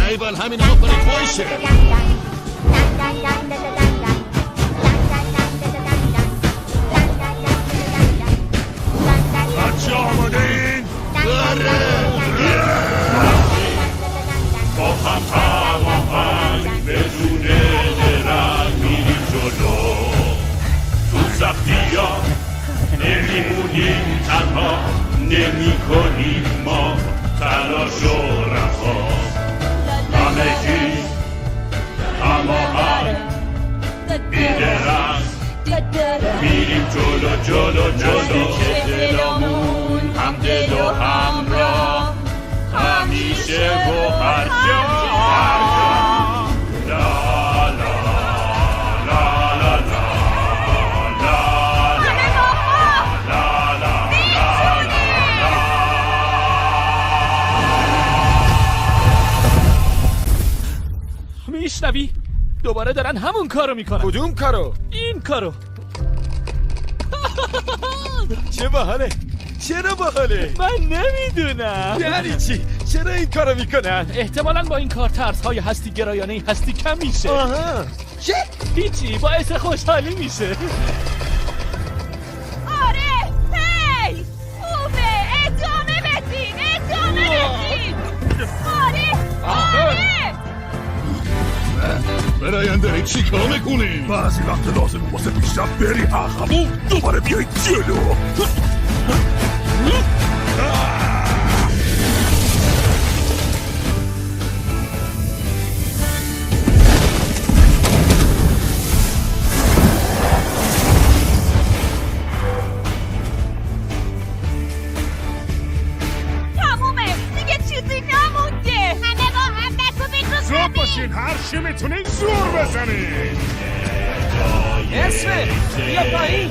ایول همین آفر خواهشه بچه آماده این؟ با هم هماهنگ بدون درنگ میریم جلو تو سختی ها نمیمونیم تنها نمی کنیم ما تلاش و رفا همگی هماهنگ بیدرنگ میریم جلو جلو جلو که دلمون هم دل و همراه همیشه و هر جا لا لا لا لا میشنوی؟ دوباره دارن همون کارو میکنن. کدوم کارو؟ این کارو. چه باحاله؟ چرا باحاله؟ من نمیدونم. یعنی چی؟ چرا این کارو میکنن؟ احتمالاً با این کار ترس‌های هستی گرایانه هستی کم میشه. آها. چه؟ هیچی، باعث خوشحالی میشه. آره، هی! خوبه، ادامه بدین، ادامه بدین. آره. براینده چی کار میکنیم؟ بعضی وقت لازم واسه بیشتر بری عقب و دوباره بیایی جلو تمومه، دیگه چیزی نمونده. همه با هم دست و بیخ زود باشین هر چی میتونین زور بزنین اسمه بیا پایین.